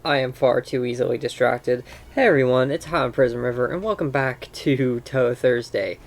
I am far too easily distracted. Hey everyone, it's Hot Prison River, and welcome back to Touhou Thursday.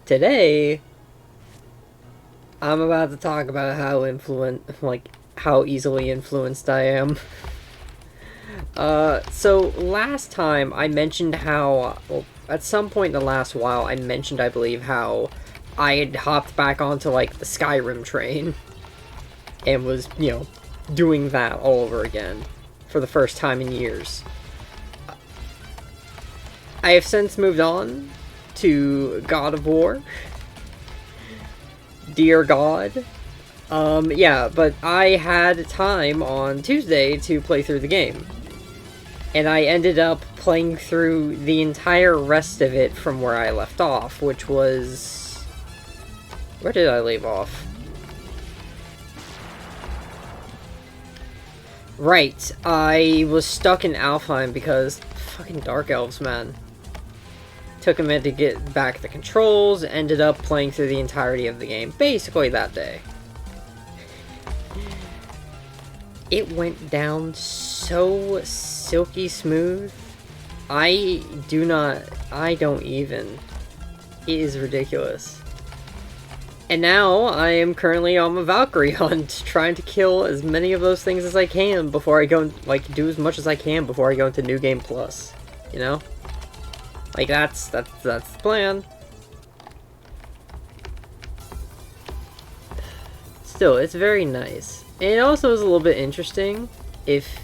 Today, I'm about to talk about how easily influenced I am. So last time I mentioned how, well, at some point in the last while, I mentioned, I believe, how I had hopped back onto, like, the Skyrim train, and was, doing that all over again. For the first time in years. I have since moved on to God of War. Dear God. Yeah, but I had time on Tuesday to play through the game. And I ended up playing through the entire rest of it from where I left off, which was... Where did I leave off? Right, I was stuck in Alfheim because fucking Dark Elves, man. Took a minute to get back the controls, ended up playing through the entirety of the game, basically that day. It went down so silky smooth. I don't even. It is ridiculous. And now, I am currently on my Valkyrie hunt, trying to kill as many of those things as I can before I go, do as much as I can before I go into New Game Plus, you know? Like, that's the plan. Still, it's very nice. And it also is a little bit interesting if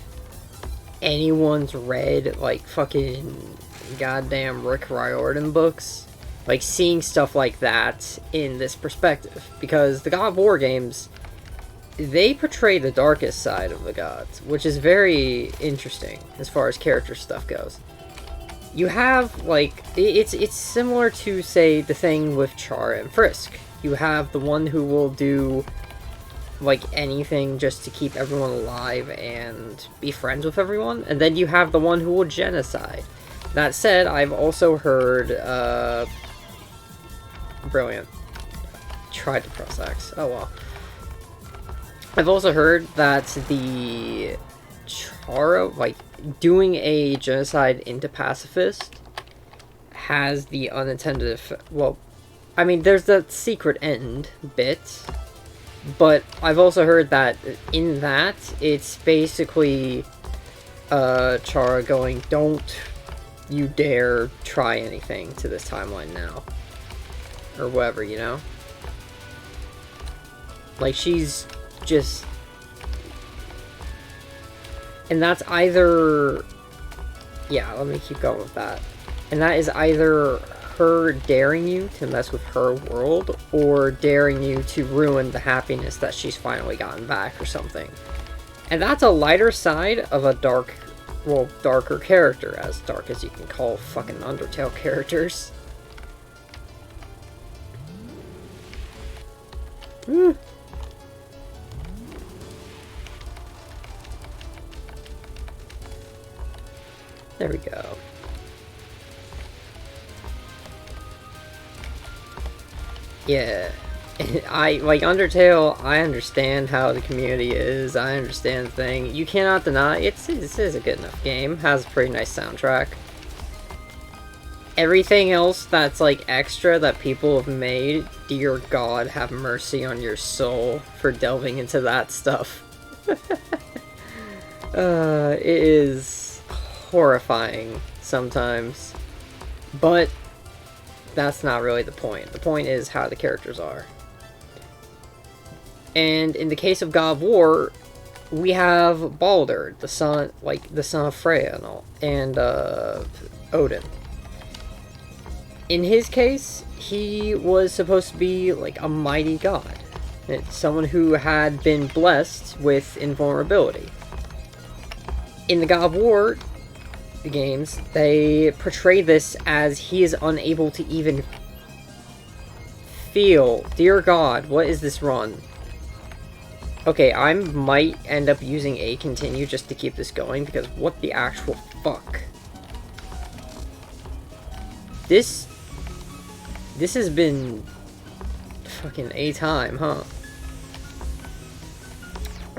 anyone's read, fucking goddamn Rick Riordan books. Like, seeing stuff like that in this perspective. Because the God of War games, they portray the darkest side of the gods, which is very interesting as far as character stuff goes. You have, it's similar to, say, the thing with Char and Frisk. You have the one who will do, anything just to keep everyone alive and be friends with everyone, and then you have the one who will genocide. That said, I've also heard, Brilliant. Tried to press X. Oh well. I've also heard that the Chara, doing a genocide into pacifist has the unintended effect. Well, I mean, there's that secret end bit, but I've also heard that in that, it's basically Chara going, don't you dare try anything to this timeline now. Or whatever, you know? She's just... And that's either... Yeah, let me keep going with that. And that is either her daring you to mess with her world, or daring you to ruin the happiness that she's finally gotten back, or something. And that's a lighter side of a darker character, as dark as you can call fucking Undertale characters. There we go. Yeah. Undertale, I understand how the community is, I understand the thing. You cannot deny, this is a good enough game, has a pretty nice soundtrack. Everything else that's, extra that people have made, dear God, have mercy on your soul for delving into that stuff. It is horrifying sometimes. But that's not really the point. The point is how the characters are. And in the case of God of War, we have Baldur, the son of Freya and all, and Odin. In his case, he was supposed to be, a mighty god. Someone who had been blessed with invulnerability. In the God of War games, they portray this as he is unable to even feel. Dear God, what is this run? Okay, I might end up using a continue just to keep this going, because what the actual fuck? This has been fucking a time, huh?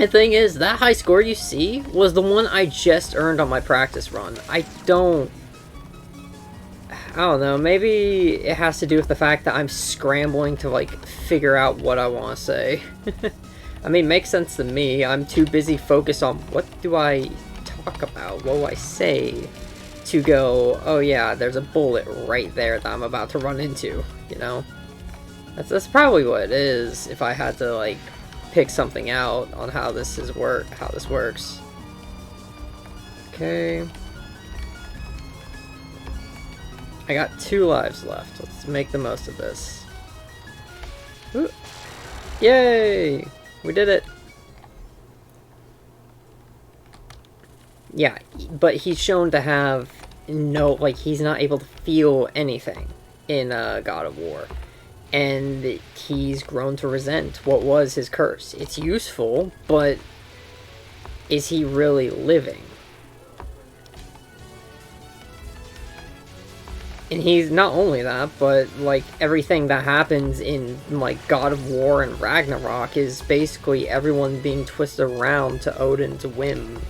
The thing is, that high score you see was the one I just earned on my practice run. I don't know, maybe it has to do with the fact that I'm scrambling to, like, figure out what I want to say. I mean, makes sense to me. I'm too busy focused on what do I talk about, what do I say, to go, oh yeah, there's a bullet right there that I'm about to run into, you know? That's probably what it is, if I had to, like, pick something out on how this works. Okay. I got 2 lives left. Let's make the most of this. Ooh. Yay! We did it! Yeah, but he's shown to have no, like, he's not able to feel anything in God of War. And he's grown to resent what was his curse. It's useful, but is he really living? And he's not only that, but, like, everything that happens in, like, God of War and Ragnarok is basically everyone being twisted around to Odin's whim,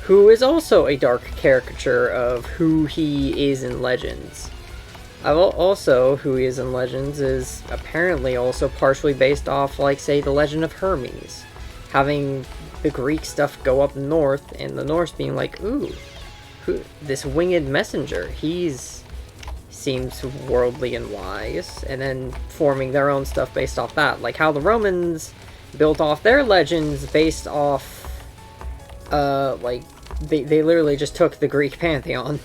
who is also a dark caricature of who he is in Legends. Also, who he is in Legends is apparently also partially based off, like, say, the Legend of Hermes. Having the Greek stuff go up north, and the Norse being like, ooh, this winged messenger, seems worldly and wise, and then forming their own stuff based off that. Like how the Romans built off their legends based off, like, they literally just took the Greek pantheon.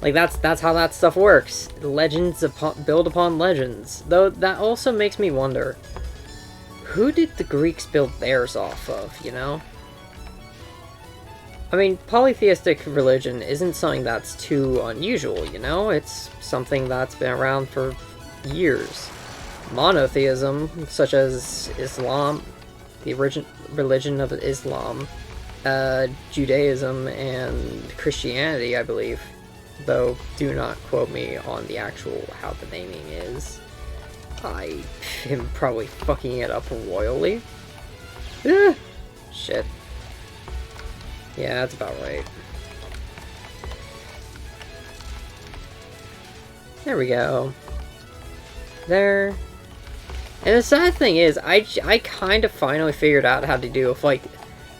Like, that's how that stuff works. Legends build upon legends. Though, that also makes me wonder, who did the Greeks build theirs off of, you know? I mean, polytheistic religion isn't something that's too unusual, you know? It's something that's been around for years. Monotheism, such as Islam, the religion of Islam, Judaism, and Christianity, I believe. Though, do not quote me on the actual how the naming is. I am probably fucking it up royally. Shit. Yeah, that's about right. There we go. There. And the sad thing is, I kind of finally figured out how to do with, like,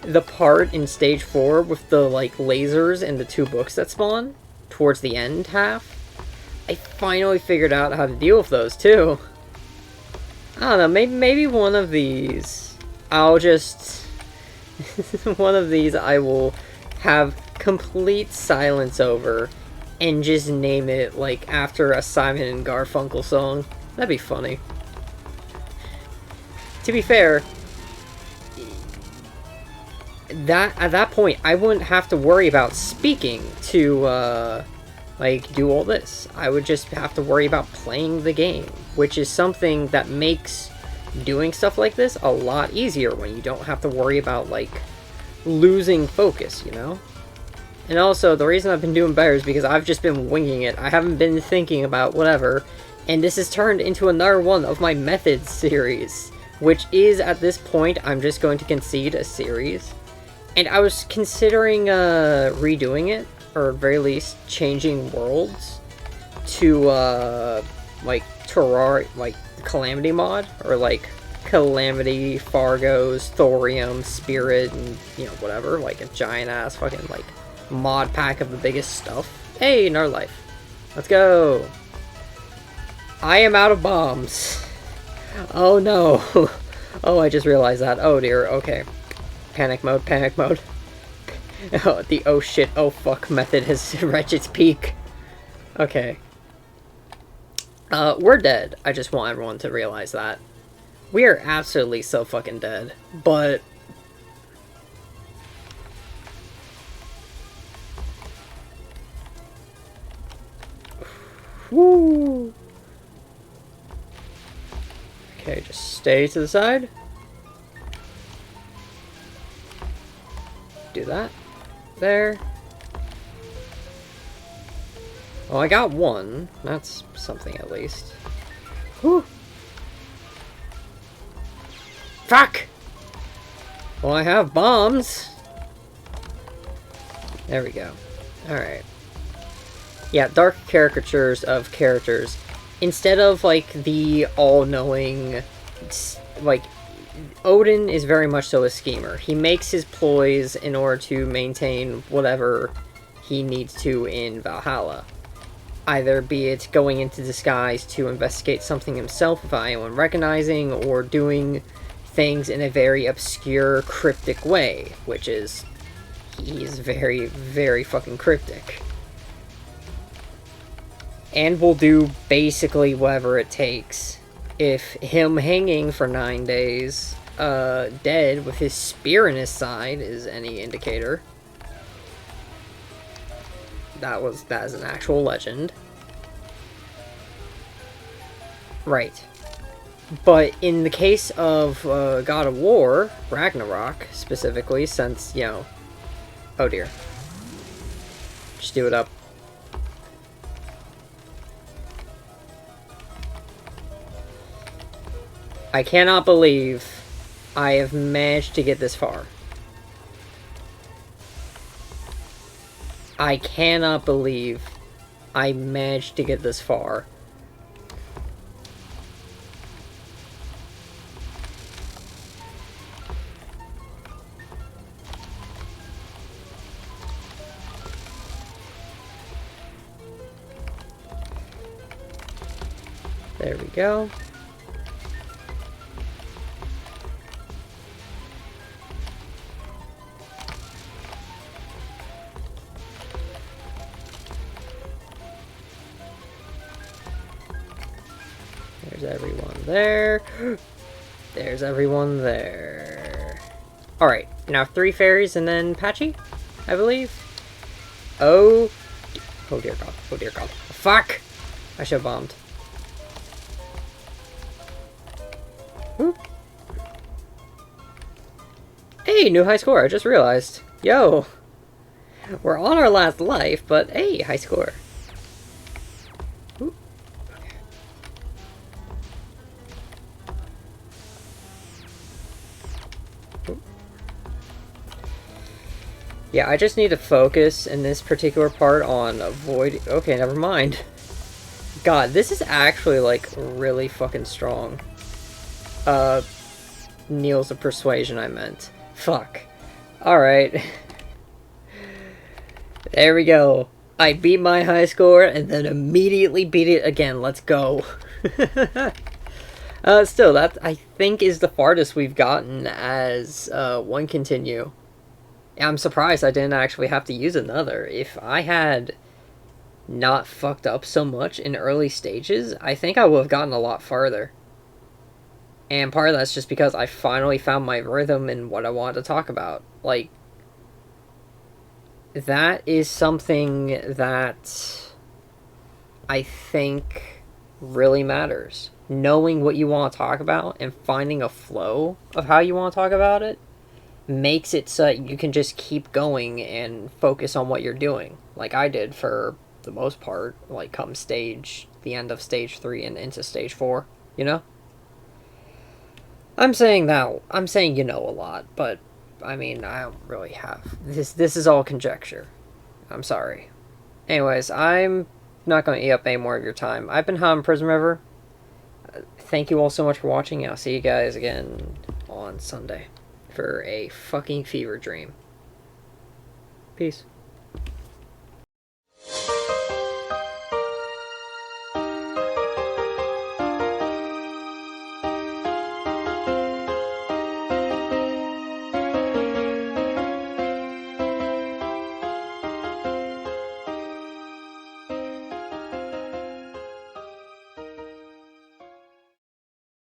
the part in stage 4 with the, like, lasers and the 2 books that spawn towards the end half. I finally figured out how to deal with those, too. I don't know, maybe one of these, I'll just... one of these I will have complete silence over and just name it, like, after a Simon and Garfunkel song. That'd be funny. To be fair, at that point, I wouldn't have to worry about speaking to, like, do all this. I would just have to worry about playing the game, which is something that makes doing stuff like this a lot easier when you don't have to worry about, like, losing focus, you know? And also, the reason I've been doing better is because I've just been winging it. I haven't been thinking about whatever, and this has turned into another one of my methods series, which is, at this point, I'm just going to concede a series. And I was considering redoing it, or at very least changing worlds to like Terraria, like Calamity mod, or like Calamity, Fargo's, Thorium, Spirit, and, you know, whatever, like a giant ass fucking, like, mod pack of the biggest stuff. Hey, another life. Let's go. I am out of bombs. Oh no. Oh, I just realized that. Oh dear, okay. Panic mode, panic mode. Oh, the oh shit, oh fuck method has reached its peak. Okay. We're dead. I just want everyone to realize that. We are absolutely so fucking dead. But... woo! Okay, just stay to the side. Do that. There. Oh, I got one. That's something at least. Whew. Fuck! Well, I have bombs. There we go. Alright. Yeah, dark caricatures of characters. Instead of, like, the all-knowing... Like, Odin is very much so a schemer. He makes his ploys in order to maintain whatever he needs to in Valhalla. Either be it going into disguise to investigate something himself without anyone recognizing, or doing things in a very obscure, cryptic way, which is... He's very, very fucking cryptic. And will do basically whatever it takes. If him hanging for 9 days, dead with his spear in his side is any indicator. That is an actual legend. Right. But in the case of God of War, Ragnarok, specifically, since, you know... Oh dear. Just do it up. I cannot believe I have managed to get this far. I cannot believe I managed to get this far. There we go. There's everyone there. There's everyone there. Alright, now 3 fairies and then Patchy, I believe. Oh. Oh dear god. Oh dear god. Fuck! I should have bombed. Whoop. Hey, new high score, I just realized. Yo! We're on our last life, but hey, high score. Whoop. Whoop. Yeah, I just need to focus in this particular part on avoid... Okay, never mind. God, this is actually, like, really fucking strong. Neils of Persuasion, I meant. Fuck. Alright. There we go. I beat my high score and then immediately beat it again. Let's go. Still, that, I think, is the farthest we've gotten as, one continue. I'm surprised I didn't actually have to use another. If I had not fucked up so much in early stages, I think I would have gotten a lot farther. And part of that's just because I finally found my rhythm in what I wanted to talk about. Like, that is something that I think really matters. Knowing what you want to talk about and finding a flow of how you want to talk about it makes it so that you can just keep going and focus on what you're doing. Like I did for the most part, like come the end of stage 3 and into stage 4, you know? I'm saying you know a lot, but I mean, I don't really have. This is all conjecture. I'm sorry. Anyways, I'm not going to eat up any more of your time. I've been Ham Prism River. Thank you all so much for watching, and I'll see you guys again on Sunday for a fucking fever dream. Peace.